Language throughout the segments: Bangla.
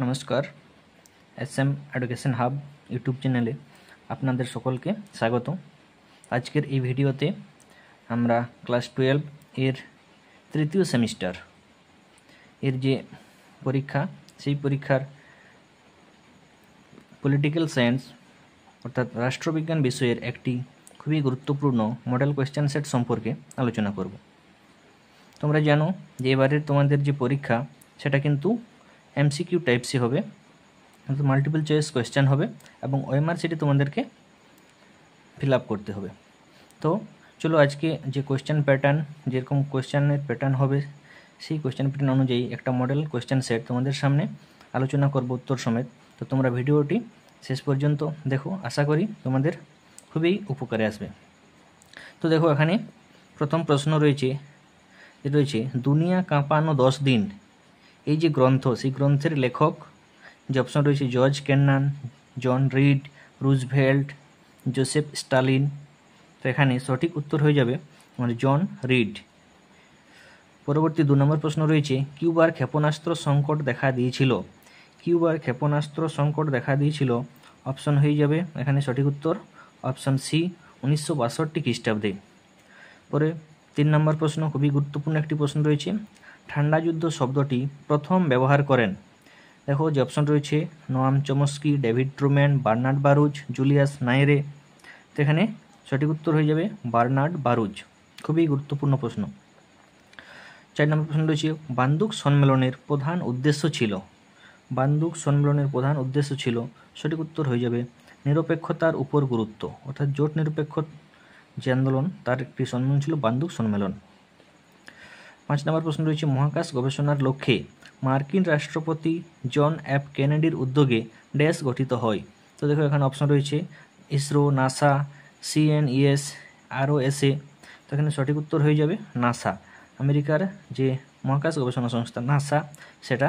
নমস্কার, SM এডুকেশন হাব ইউটিউব চ্যানেলে আপনাদের সকলকে স্বাগত। আজকের এই ভিডিওতে আমরা ক্লাস 12 এর তৃতীয় সেমিস্টার এর যে পরীক্ষা সেই পরীক্ষার পলিটিক্যাল সায়েন্স অর্থাৎ রাষ্ট্রবিজ্ঞান বিষয়ের একটি খুবই গুরুত্বপূর্ণ মডেল কোয়েশ্চেন সেট সম্পর্কে আলোচনা করব। তোমরা জানো যে এবারের তোমাদের যে পরীক্ষা সেটা কিন্তু MCQ টাইপসই হবে, মাল্টিপল চয়েস কোয়েশ্চেন হবে এবং OMR সেটি তোমাদেরকে ফিল আপ করতে হবে। তো চলো আজকে যে কোয়েশ্চেন প্যাটার্ন, যেরকম কোয়েশ্চেনের প্যাটার্ন হবে সেই কোয়েশ্চেন প্যাটার্ন অনুযায়ী একটা মডেল কোয়েশ্চেন সেট তোমাদের সামনে আলোচনা করব উত্তর সমেত। তো তোমরা ভিডিওটি শেষ পর্যন্ত দেখো, আশা করি তোমাদের খুবই উপকারে আসবে। তো দেখো, এখানে প্রথম প্রশ্ন রয়েছে দুনিয়া কাঁপানো 10 দিন। এই যে গ্রন্থ, সেই গ্রন্থের লেখক যে অপশন রয়েছে জর্জ কেন্নান, জন রিড, রুজভেল্ট, জোসেফ স্টালিন। তো এখানে সঠিক উত্তর হয়ে যাবে জন রিড। পরবর্তী 2 নম্বর প্রশ্ন রয়েছে কিউবার ক্ষেপণাস্ত্র সংকট দেখা দিয়েছিল। কিউবার ক্ষেপণাস্ত্র সংকট দেখা দিয়েছিল, অপশন হয়ে যাবে এখানে সঠিক উত্তর অপশন সি 1962 খ্রিস্টাব্দে। পরে 3 নম্বর প্রশ্ন, খুবই গুরুত্বপূর্ণ একটি প্রশ্ন রয়েছে, ঠান্ডা যুদ্ধ শব্দটি প্রথম ব্যবহার করেন। দেখো যে অপশন রয়েছে Noam Chomsky, David Truman, Bernard Baruch, Julius Nyerere. তো এখানে সঠিক উত্তর হয়ে যাবে বার্নার্ড বারুজ। খুবই গুরুত্বপূর্ণ প্রশ্ন। 4 নম্বর প্রশ্ন রয়েছে বান্দুক সম্মেলনের প্রধান উদ্দেশ্য ছিল। বান্দুক সম্মেলনের প্রধান উদ্দেশ্য ছিল, সঠিক উত্তর হয়ে যাবে নিরপেক্ষতার উপর গুরুত্ব, অর্থাৎ জোট নিরপেক্ষ যে আন্দোলন তার একটি সম্মেলন ছিল বান্দুক সম্মেলন। 5 নম্বর প্রশ্ন রয়েছে মহাকাশ গবেষণার লক্ষ্যে মার্কিন রাষ্ট্রপতি জন এফ কেনেডির উদ্যোগে ড্যাশ গঠিত হয়। তো দেখো এখানে অপশন রয়েছে ইসরো, নাসা, CNES, ROSA। তো এখানে সঠিক উত্তর হয়ে যাবে নাসা। আমেরিকার যে মহাকাশ গবেষণা সংস্থা নাসা, সেটা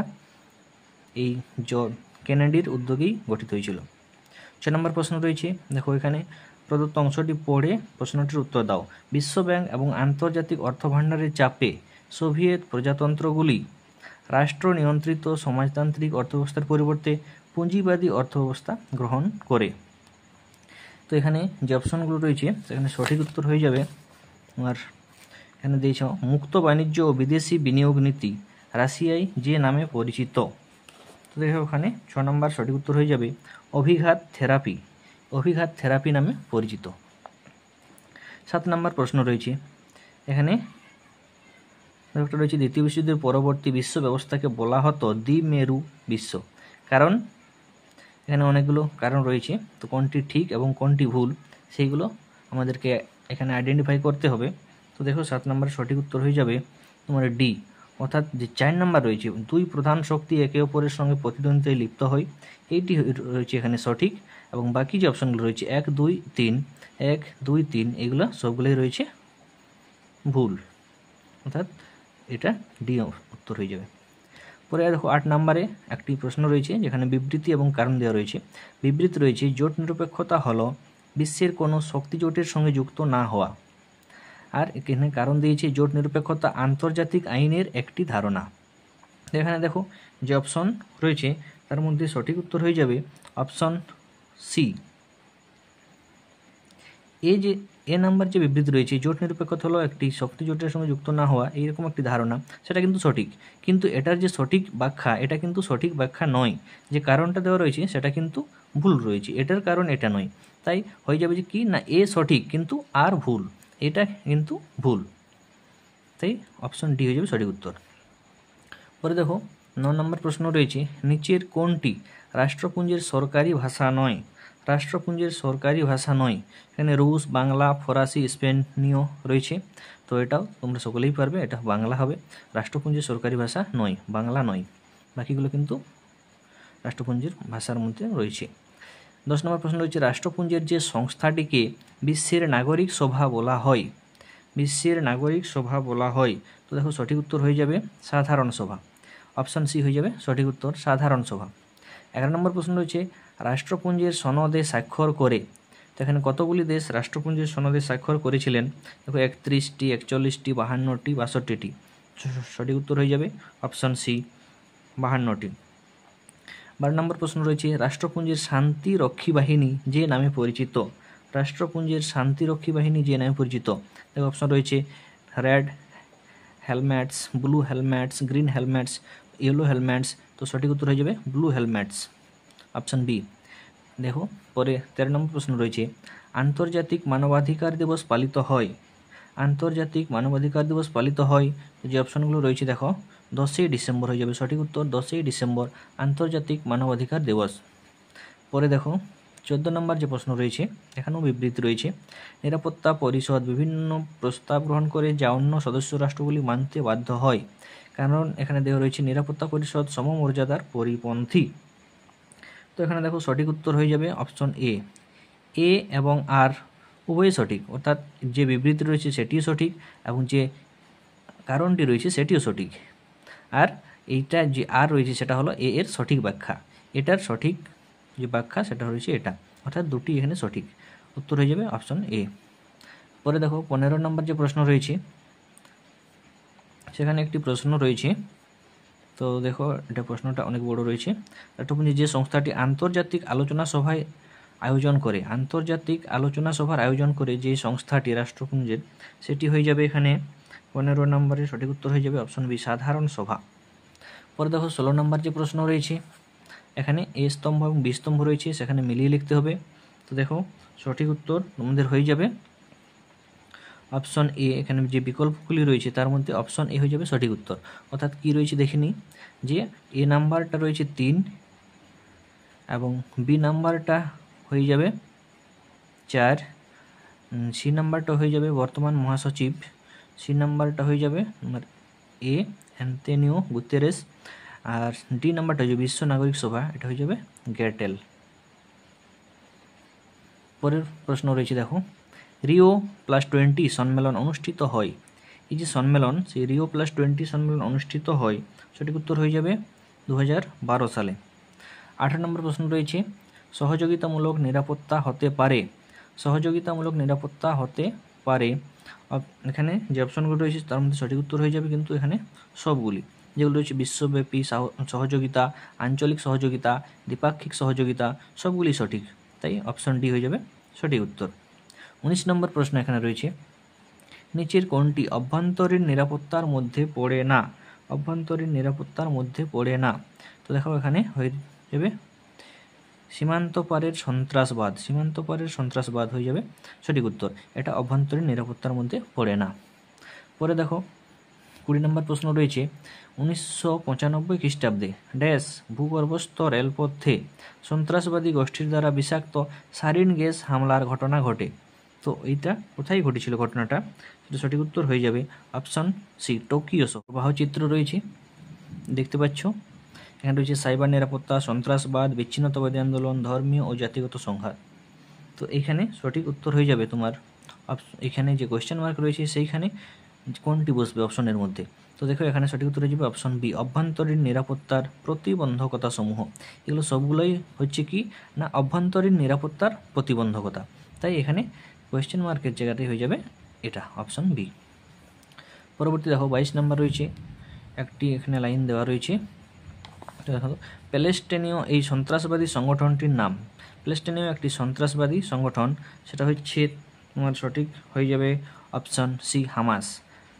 এই জন কেনেডির উদ্যোগেই গঠিত হয়েছিল। 6 নম্বর প্রশ্ন রয়েছে, দেখো এখানে প্রদত্ত অংশটি পড়ে প্রশ্নটির উত্তর দাও। বিশ্বব্যাংক এবং আন্তর্জাতিক অর্থভাণ্ডারের চাপে সোভিয়েত প্রজাতন্ত্রগুলি রাষ্ট্র নিয়ন্ত্রিত সমাজতান্ত্রিক অর্থব্যবস্থার পরিবর্তে পুঁজিবাদী অর্থব্যবস্থা গ্রহণ করে। তো এখানে যে অপশনগুলো রয়েছে সেখানে সঠিক উত্তর হয়ে যাবে, আর এখানে দিয়েছ মুক্ত বাণিজ্য ও বিদেশি বিনিয়োগ নীতি রাশিয়ায় যে নামে পরিচিত। তো দেখো ওখানে 6 নম্বর সঠিক উত্তর হয়ে যাবে অভিঘাত থেরাপি। অভিঘাত থেরাপি নামে পরিচিত। 7 নম্বর প্রশ্ন রয়েছে, এখানে একটা রয়েছে দ্বিতীয় বিশ্বযুদ্ধের পরবর্তী বিশ্ব ব্যবস্থাকে বলা হতো দ্বিমেরু বিশ্ব। কারণ এখানে অনেকগুলো কারণ রয়েছে, তো কোনটি ঠিক এবং কোনটি ভুল সেইগুলো আমাদেরকে এখানে আইডেন্টিফাই করতে হবে। তো দেখো 7 নম্বর সঠিক উত্তর হয়ে যাবে তোমার ডি, অর্থাৎ যে 4 নম্বর রয়েছে দুই প্রধান শক্তি একে অপরের সঙ্গে প্রতিদ্বন্দ্বিতায় লিপ্ত হয়, এইটি রয়েছে এখানে সঠিক। এবং বাকি যে অপশনগুলো রয়েছে 1, 2, 3 এগুলো সবগুলোই রয়েছে ভুল, অর্থাৎ এটা ডি উত্তর হয়ে যাবে। পরে দেখো 8 নম্বরে একটি প্রশ্ন রয়েছে যেখানে বিবৃতি এবং কারণ দেওয়া রয়েছে। বিবৃতি রয়েছে জোট নিরপেক্ষতা হলো বিশ্বের কোনো শক্তি জোটের সঙ্গে যুক্ত না হওয়া। আর এখানে কারণ দিয়েছে জোট নিরপেক্ষতা আন্তর্জাতিক আইনের একটি ধারণা। এখানে দেখো যে অপশন রয়েছে তার মধ্যে সঠিক উত্তর হয়ে যাবে অপশন সি। এ নাম্বার যে বিবৃতি রয়েছে জোট নিরপেক্ষতা হলো একটি শক্তি জোটের সঙ্গে যুক্ত না হওয়া, এইরকম একটি ধারণা, সেটা কিন্তু সঠিক। কিন্তু এটার যে সঠিক ব্যাখ্যা, এটা কিন্তু সঠিক ব্যাখ্যা নয়। যে কারণটা দেওয়া রয়েছে সেটা কিন্তু ভুল রয়েছে, এটার কারণ এটা নয়। তাই হয়ে যাবে যে কি না, এ সঠিক কিন্তু আর ভুল, এটা কিন্তু ভুল। তাই অপশন ডি হয়ে যাবে সঠিক উত্তর। পরে দেখো 9 নম্বর প্রশ্ন রয়েছে নিচের কোনটি রাষ্ট্রপুঞ্জের সরকারি ভাষা নয়। রাষ্ট্রপুঞ্জের সরকারি ভাষা নয়, এখানে রুশ, বাংলা, ফরাসি, স্পেনীয় রয়েছে। তো এটাও তোমরা সকলেই পারবে, এটা বাংলা হবে। রাষ্ট্রপুঞ্জের সরকারি ভাষা নয়, বাংলা নয়, বাকিগুলো কিন্তু রাষ্ট্রপুঞ্জের ভাষার মধ্যে রয়েছে। 10 নম্বর প্রশ্ন রয়েছে রাষ্ট্রপুঞ্জের যে সংস্থাটিকে বিশ্বের নাগরিক সভা বলা হয়। বিশ্বের নাগরিক সভা বলা হয়, তো দেখো সঠিক উত্তর হয়ে যাবে সাধারণ সভা। অপশন সি হয়ে যাবে সঠিক উত্তর, সাধারণ সভা। 11 নম্বর প্রশ্ন রয়েছে রাষ্ট্রপুঞ্জের সনদে স্বাক্ষর করে। তো এখানে কতগুলি দেশ রাষ্ট্রপুঞ্জের সনদে স্বাক্ষর করেছিলেন? দেখো 31টি, 41টি, 52টি, 62টি। সঠিক উত্তর হয়ে যাবে অপশন সি 52টি। 12 নম্বর প্রশ্ন রয়েছে রাষ্ট্রপুঞ্জের শান্তিরক্ষী বাহিনী যে নামে পরিচিত। রাষ্ট্রপুঞ্জের শান্তিরক্ষী বাহিনী যে নামে পরিচিত, দেখো অপশন রয়েছে red helmets, blue helmets, green helmets, yellow helmets. তো সঠিক উত্তর হয়ে যাবে ব্লু হেলমেটস, অপশন বি। দেখো পরে 13 নম্বর প্রশ্ন রয়েছে আন্তর্জাতিক মানবাধিকার দিবস পালিত হয়। আন্তর্জাতিক মানবাধিকার দিবস পালিত হয়, যে অপশনগুলো রয়েছে দেখো 10ই ডিসেম্বর হয়ে যাবে সঠিক উত্তর, 10ই ডিসেম্বর আন্তর্জাতিক মানবাধিকার দিবস। পরে দেখো 14 নম্বর যে প্রশ্ন রয়েছে, এখানেও বিবৃতি রয়েছে নিরাপত্তা পরিষদ বিভিন্ন প্রস্তাব গ্রহণ করে যা অন্য সদস্য রাষ্ট্রগুলি মানতে বাধ্য হয়। কারণ এখানে দেওয়া রয়েছে নিরাপত্তা পরিষদ সমমর্যাদার পরিপন্থী। তো এখানে দেখো সঠিক উত্তর হয়ে যাবে অপশন এ এবং আর উভয়ই সঠিক, অর্থাৎ যে বিবৃতি রয়েছে সেটিও সঠিক এবং যে কারণটি রয়েছে সেটিও সঠিক। আর এইটা যে আর রয়েছে সেটা হলো এর সঠিক ব্যাখ্যা, এটার সঠিক যে ব্যাখ্যা সেটা রয়েছে এটা, অর্থাৎ দুটি এখানে সঠিক। উত্তর হয়ে যাবে অপশন এ। পরে দেখো 15 নম্বর যে প্রশ্ন রয়েছে, সেখানে একটি প্রশ্ন রয়েছে। তো দেখো এটা প্রশ্নটা অনেক বড় রয়েছে। রাষ্ট্রপুঞ্জে যে সংস্থাটি আন্তর্জাতিক আলোচনা সভায় আয়োজন করে, আন্তর্জাতিক আলোচনা সভার আয়োজন করে যে সংস্থাটি রাষ্ট্রপুঞ্জের, সেটি হয়ে যাবে এখানে 15 নম্বরের সঠিক উত্তর হয়ে যাবে অপশন বি সাধারণ সভা। পরে দেখো 16 নম্বর যে প্রশ্ন রয়েছে, এখানে এ স্তম্ভ এবং বি স্তম্ভ রয়েছে, সেখানে মিলিয়ে লিখতে হবে। তো দেখো সঠিক উত্তর তোমাদের হয়ে যাবে অপশন এ। এখানে যে বিকল্পগুলি রয়েছে তার মধ্যে অপশন এ হয়ে যাবে সঠিক উত্তর। অর্থাৎ কি রয়েছে দেখিনি, যে এ নাম্বারটা রয়েছে 3 এবং বি নাম্বারটা হয়ে যাবে 4, সি নাম্বারটা হয়ে যাবে বর্তমান মহাসচিব, সি নাম্বারটা হয়ে যাবে এ অ্যান্তোনিও গুতেরেস, আর ডি নাম্বারটা হয়ে যাবে বিশ্ব নাগরিক সভা, এটা হয়ে যাবে গ্যাটেল। পরের প্রশ্ন রয়েছে দেখো রিও+20 সম্মেলন অনুষ্ঠিত হয়। এই যে সম্মেলন, সেই রিও+20 সম্মেলন অনুষ্ঠিত হয়, সঠিক উত্তর হয়ে যাবে 2012 সালে। 18 নম্বর প্রশ্ন রয়েছে সহযোগিতামূলক নিরাপত্তা হতে পারে। সহযোগিতামূলক নিরাপত্তা হতে পারে, এখানে যে অপশনগুলো রয়েছে তার মধ্যে সঠিক উত্তর হয়ে যাবে কিন্তু এখানে সবগুলি, যেগুলো রয়েছে বিশ্বব্যাপী সহযোগিতা, আঞ্চলিক সহযোগিতা, দ্বিপাক্ষিক সহযোগিতা, সবগুলি সঠিক, তাই অপশন ডি হয়ে যাবে সঠিক উত্তর। 19 নম্বর প্রশ্ন এখানে রয়েছে নিচের কোনটি অভ্যন্তরীণ নিরাপত্তার মধ্যে পড়ে না। অভ্যন্তরীণ নিরাপত্তার মধ্যে পড়ে না, তো দেখো এখানে হয়ে যাবে সীমান্ত পারের সন্ত্রাসবাদ, সীমান্ত পারের সন্ত্রাসবাদ হয়ে যাবে সঠিক উত্তর, এটা অভ্যন্তরীণ নিরাপত্তার মধ্যে পড়ে না। পরে দেখো 20 নম্বর প্রশ্ন রয়েছে 1995 খ্রিস্টাব্দে ড্যাশ ভূগর্ভস্থ রেলপথে সন্ত্রাসবাদী গোষ্ঠীর দ্বারা বিষাক্ত সারিন গ্যাস হামলার ঘটনা ঘটে। তো এইটা কোথায় ঘটেছিল ঘটনাটা, সেটা সঠিক উত্তর হয়ে যাবে অপশন সি টোকিও শহর। বাহচিত্র রয়েছে দেখতে পাচ্ছ, এখানে রয়েছে সাইবার নিরাপত্তা, সন্ত্রাসবাদ, বিচ্ছিন্নতাবাদী আন্দোলন, ধর্মীয় ও জাতিগত সংঘাত। তো এইখানে সঠিক উত্তর হয়ে যাবে তোমার এখানে যে কোয়েশ্চেন মার্ক রয়েছে সেইখানে কোনটি বসবে অপশনের মধ্যে। তো দেখো এখানে সঠিক উত্তর হয়ে যাবে অপশন বি অভ্যন্তরীণ নিরাপত্তার প্রতিবন্ধকতা সমূহ। এগুলো সবগুলোই হচ্ছে কি না অভ্যন্তরীণ নিরাপত্তার প্রতিবন্ধকতা, তাই এখানে কোয়েশ্চেন মার্কের জায়গাটাই হয়ে যাবে এটা অপশন বি। পরবর্তী দেখো 22 নম্বর রয়েছে, একটি এখানে লাইন দেওয়া রয়েছে, প্যালেস্টাইনীয় এই সন্ত্রাসবাদী সংগঠনটির নাম। প্যালেস্টাইনীয় একটি সন্ত্রাসবাদী সংগঠন, সেটা হচ্ছে তোমার সঠিক হয়ে যাবে অপশন সি হামাস।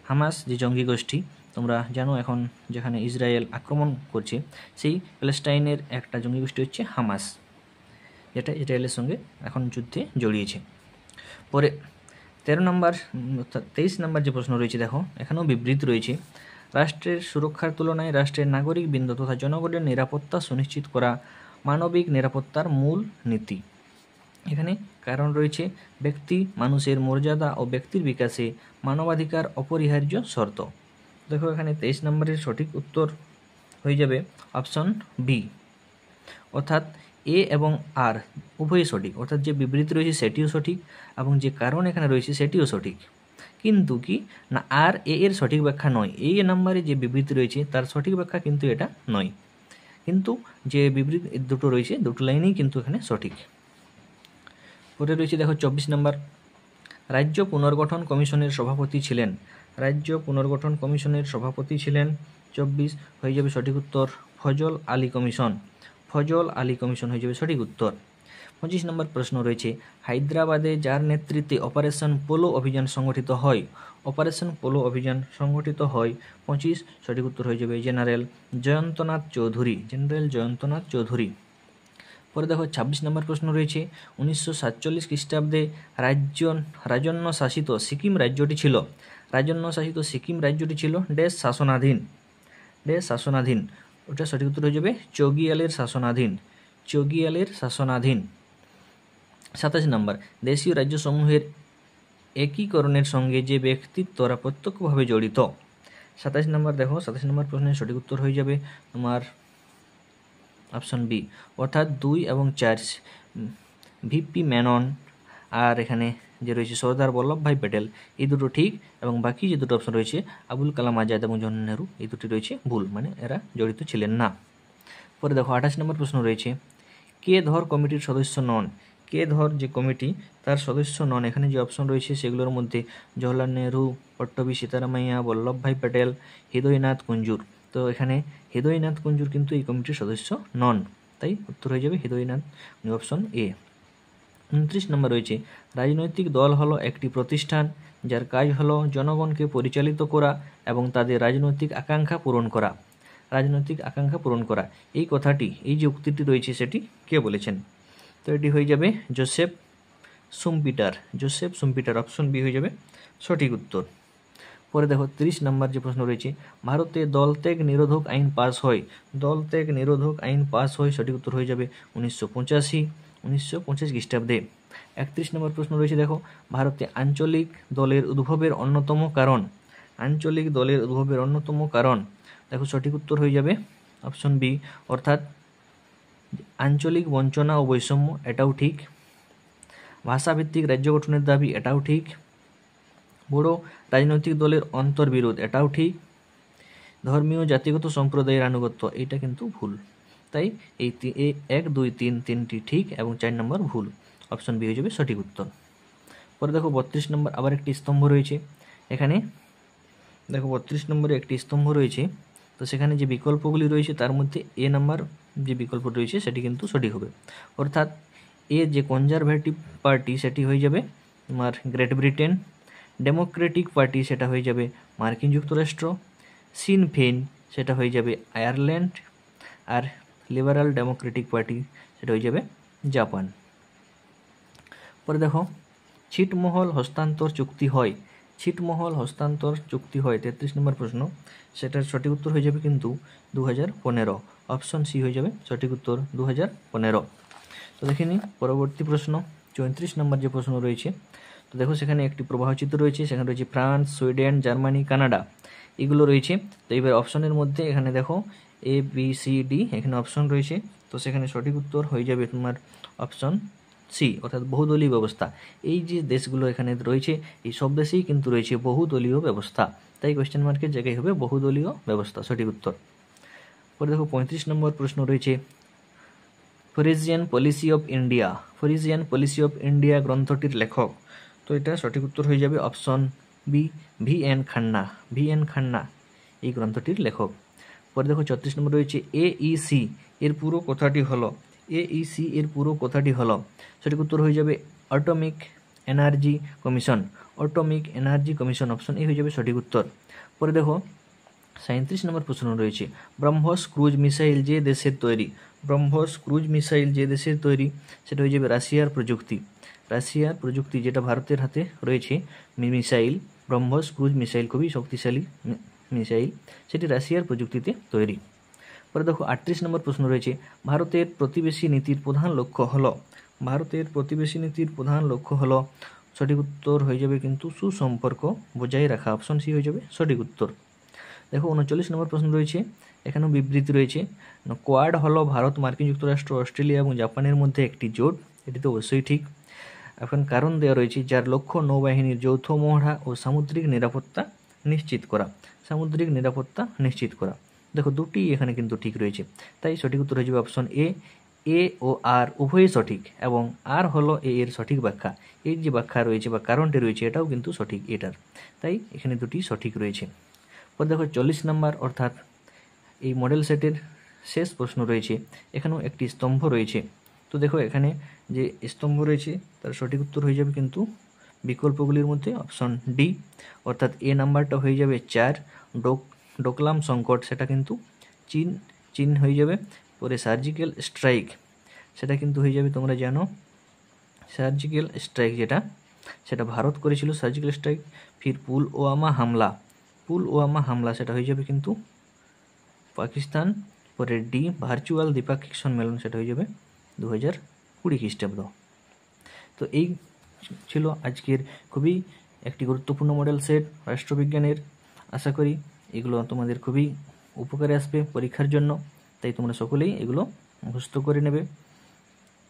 হামাস যে জঙ্গি গোষ্ঠী তোমরা জানো, এখন যেখানে ইসরায়েল আক্রমণ করছে সেই প্যালেস্টাইনের একটা জঙ্গি গোষ্ঠী হচ্ছে হামাস, যেটা ইসরায়েলের সঙ্গে এখন যুদ্ধে জড়িয়েছে। পরে 13 নম্বর 23 নম্বর যে প্রশ্ন রয়েছে দেখো, এখানেও বিবৃতি রয়েছে রাষ্ট্রের সুরক্ষার তুলনায় রাষ্ট্রের নাগরিকবৃন্দ তথা জনগণের নিরাপত্তা সুনিশ্চিত করা মানবিক নিরাপত্তার মূল নীতি। এখানে কারণ রয়েছে ব্যক্তি মানুষের মর্যাদা ও ব্যক্তির বিকাশে মানবাধিকার অপরিহার্য শর্ত। দেখো এখানে 23 নম্বরের সঠিক উত্তর হয়ে যাবে অপশন বি, অর্থাৎ এ এবং আর উভয়ই সঠিক, অর্থাৎ যে বিবৃতি রয়েছে সেটিও সঠিক এবং যে কারণ এখানে রয়েছে সেটিও সঠিক, কিন্তু কি না আর এর সঠিক ব্যাখ্যা নয়। এই নাম্বারে যে বিবৃতি রয়েছে তার সঠিক ব্যাখ্যা কিন্তু এটা নয়, কিন্তু যে বিবৃতি দুটো রয়েছে দুটো লাইনেই কিন্তু এখানে সঠিক। পরে রয়েছে দেখো 24 নম্বর রাজ্য পুনর্গঠন কমিশনের সভাপতি ছিলেন। রাজ্য পুনর্গঠন কমিশনের সভাপতি ছিলেন 24 হয়ে যাবে সঠিক উত্তর ফজল আলী কমিশন, ফজল আলী কমিশন হয়ে যাবে সঠিক উত্তর। 25 নম্বর প্রশ্ন রয়েছে, হায়দ্রাবাদে যার নেতৃত্বে অপারেশন পোলো অভিযান সংগঠিত হয়? অপারেশন পোলো অভিযান সংগঠিত হয় 25, সঠিক উত্তর হয়ে যাবে জেনারেল জয়ন্তনাথ চৌধুরী। জেনারেল জয়ন্তনাথ চৌধুরী। পরে দেখো 26 নম্বর প্রশ্ন রয়েছে, 1947 খ্রিস্টাব্দে রাজন্য শাসিত সিকিম রাজ্যটি ছিল। রাজন্য শাসিত সিকিম রাজ্যটি ছিল ড্যাশ শাসনাধীন। ড্যাশ শাসনাধীন। ওটা সঠিক উত্তর হয়ে যাবে চৌগিয়ালের শাসনাধীন। চৌগিয়ালের শাসনাধীন। 27 নম্বর, দেশীয় রাজ্যসমূহের একীকরণের সঙ্গে যে ব্যক্তিত্বরা প্রত্যক্ষভাবে জড়িত। 27 নম্বর দেখো, 27 নম্বর প্রশ্নের সঠিক উত্তর হয়ে যাবে তোমার অপশন বি, অর্থাৎ 2 এবং 4 ভিপি মেনন আর এখানে যে রয়েছে সর্দার বল্লভভাই প্যাটেল, এই দুটো ঠিক, এবং বাকি যে দুটো অপশন রয়েছে আবুল কালাম আজাদ এবং জওহরলাল নেহরু, এই দুটি রয়েছে ভুল, মানে এরা জড়িত ছিলেন না। পরে দেখো 28 নম্বর প্রশ্ন রয়েছে, কে ধর কমিটির সদস্য নন? কে ধর যে কমিটি তার সদস্য নন, এখানে যে অপশন রয়েছে সেগুলোর মধ্যে জওহরলাল নেহরু, পট্টবি সীতারামাইয়া, বল্লভভাই প্যাটেল, হৃদয়নাথ কুঞ্জুর। তো এখানে হৃদয়নাথ কুঞ্জুর কিন্তু এই কমিটির সদস্য নন, তাই উত্তর হয়ে যাবে হৃদয়নাথ, অপশন এ। 29 নম্বর রয়েছে, রাজনৈতিক দল হলো একটি প্রতিষ্ঠান যার কাজ হলো জনগণকে পরিচালিত করা এবং তাদের রাজনৈতিক আকাঙ্ক্ষা পূরণ করা। রাজনৈতিক আকাঙ্ক্ষা পূরণ করা, এই কথাটি, এই যে উক্তিটি রয়েছে সেটি কে বলেছেন? তো এটি হয়ে যাবে জোসেফ সুম্পিটার। জোসেফ সুম্পিটার, অপশন বি হয়ে যাবে সঠিক উত্তর। পরে দেখো 30 নম্বর যে প্রশ্ন রয়েছে, ভারতে দলত্যাগ নিরোধক আইন পাস হয়। দলত্যাগ নিরোধক আইন পাস হয়, সঠিক উত্তর হয়ে যাবে 1985 খ্রিস্টাব্দে। 31 নম্বর প্রশ্ন রয়েছে, দেখো ভারতে আঞ্চলিক দলের উদ্ভবের অন্যতম কারণ। আঞ্চলিক দলের উদ্ভবের অন্যতম কারণ, দেখো সঠিক উত্তর হয়ে যাবে অপশন বি, অর্থাৎ আঞ্চলিক বঞ্চনা ও বৈষম্য, এটাও ঠিক। ভাষাভিত্তিক রাজ্য গঠনের দাবি, এটাও ঠিক। বড় রাজনৈতিক দলের অন্তর্বিরোধ, এটাও ঠিক। ধর্মীয় জাতিগত সম্প্রদায়ের আনুগত্য, এইটা কিন্তু ভুল। তাই এই 1, 2, 3 তিনটি ঠিক এবং 4 নম্বর ভুল, অপশন বি হয়ে যাবে সঠিক উত্তর। পরে দেখো 32 নম্বর আবার একটি স্তম্ভ রয়েছে। এখানে দেখো 32 নম্বরে একটি স্তম্ভ রয়েছে, তো সেখানে যে বিকল্পগুলি রয়েছে তার মধ্যে এ নাম্বার যে বিকল্প রয়েছে সেটি কিন্তু সঠিক হবে, অর্থাৎ এ যে কনজারভেটিভ পার্টি সেটি হয়ে যাবে তোমার গ্রেট ব্রিটেন, ডেমোক্রেটিক পার্টি সেটা হয়ে যাবে মার্কিন যুক্তরাষ্ট্র, সিন ফেইন সেটা হয়ে যাবে আয়ারল্যান্ড, আর লিবারাল ডেমোক্রেটিক পার্টি সেটা হয়ে যাবে জাপান। পরে দেখো ছিটমহল হস্তান্তর চুক্তি হয়। ছিটমহল হস্তান্তর চুক্তি হয় 33 নম্বর প্রশ্ন, সেটার সঠিক উত্তর হয়ে যাবে কিন্তু 2015, অপশন সি হয়ে যাবে সঠিক উত্তর 2015। তো দেখে নিই পরবর্তী প্রশ্ন 34 নম্বর যে প্রশ্ন রয়েছে, তো দেখো সেখানে একটি প্রবাহচিত্র রয়েছে, সেখানে রয়েছে ফ্রান্স, সুইডেন, জার্মানি, কানাডা, এগুলো রয়েছে। তো এবার অপশনের মধ্যে এখানে দেখো এ বি সি ডি এখানে অপশন রয়েছে, তো সেখানে সঠিক উত্তর হয়ে যাবে তোমার অপশন সি, অর্থাৎ বহুদলীয় ব্যবস্থা। এই যে দেশগুলো এখানে রয়েছে এই সব দেশেই কিন্তু রয়েছে বহুদলীয় ব্যবস্থা, তাই কোয়েশ্চেন মার্কের জায়গায় হবে বহুদলীয় ব্যবস্থা, সঠিক উত্তর। পরে দেখো 35 নম্বর প্রশ্ন রয়েছে, foreign policy of India. Foreign policy of India গ্রন্থটির লেখক, তো এটা সঠিক উত্তর হয়ে যাবে option B, V N. Khanna. V N. Khanna এই গ্রন্থটির লেখক। পরে দেখো 34 নম্বর রয়েছে, AEC এর পুরো কথাটি হলো। AEC এর পুরো কথাটি হলো, সঠিক উত্তর হয়ে যাবে atomic energy commission. Atomic energy commission, option A হয়ে যাবে সঠিক উত্তর। পরে দেখো 37 নম্বর প্রশ্ন রয়েছে, ব্রহ্মস ক্রুজ মিসাইল যে দেশের তৈরি। ব্রহ্মস ক্রুজ মিসাইল যে দেশের তৈরি সেটা হয়ে যাবে রাশিয়ার প্রযুক্তি। রাশিয়ার প্রযুক্তি, যেটা ভারতের হাতে রয়েছে মিসাইল ব্রহ্মস ক্রুজ মিসাইল, খুবই শক্তিশালী মিসাইল, সেটি রাশিয়ার প্রযুক্তিতে তৈরি। পরে দেখো 38 নম্বর প্রশ্ন রয়েছে, ভারতের প্রতিবেশী নীতির প্রধান লক্ষ্য হলো। ভারতের প্রতিবেশী নীতির প্রধান লক্ষ্য হলো, সঠিক উত্তর হয়ে যাবে কিন্তু সুসম্পর্ক বজায় রাখা, অপশন সি হয়ে যাবে সঠিক উত্তর। দেখো 39 নম্বর প্রশ্ন রয়েছে, এখানেও বিবৃতি রয়েছে, কোয়াড হলো ভারত, মার্কিন যুক্তরাষ্ট্র, অস্ট্রেলিয়া এবং জাপানের মধ্যে একটি জোট, এটি তো অবশ্যই ঠিক। এখন কারণ দেওয়া রয়েছে, যার লক্ষ্য নৌবাহিনীর যৌথ মহড়া ও সামুদ্রিক নিরাপত্তা নিশ্চিত করা। সামুদ্রিক নিরাপত্তা নিশ্চিত করা, দেখো দুটি এখানে কিন্তু ঠিক রয়েছে, তাই সঠিক উত্তর হয়ে যাবে অপশন এ। এ ও আর উভয়ই সঠিক, এবং আর হলো এ এর সঠিক ব্যাখ্যা। এই যে ব্যাখ্যা রয়েছে বা কারণটি রয়েছে এটাও কিন্তু সঠিক এটার, তাই এখানে দুটি সঠিক রয়েছে। পর দেখো 40 নম্বর, অর্থাৎ এই মডেল সেটের শেষ প্রশ্ন রয়েছে, এখানেও একটি স্তম্ভ রয়েছে। তো দেখো এখানে যে স্তম্ভ রয়েছে তার সঠিক উত্তর হয়ে যাবে কিন্তু বিকল্পগুলির মধ্যে অপশন ডি, অর্থাৎ এ নাম্বারটা হয়ে যাবে 4। ডোকলাম সংকট সেটা কিন্তু চীন হয়ে যাবে। পরে সার্জিক্যাল স্ট্রাইক সেটা কিন্তু হয়ে যাবে, তোমরা জানো সার্জিক্যাল স্ট্রাইক যেটা সেটা ভারত করেছিল সার্জিক্যাল স্ট্রাইক। ফির পুলওয়ামা হামলা সেটা হয়ে যাবে কিন্তু পাকিস্তান। পরে ডি ভার্চুয়াল দ্বিপাক্ষিক সম্মেলন সেটা হয়ে যাবে 2020 খ্রিস্টাব্দ। তো এই ছিল আজকের খুবই একটি গুরুত্বপূর্ণ মডেল সেট রাষ্ট্রবিজ্ঞানের। আশা করি এগুলো তোমাদের খুবই উপকারে আসবে পরীক্ষার জন্য, তাই তোমরা সকলেই এগুলো মুখস্থ করে নেবে।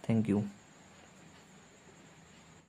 Thank you.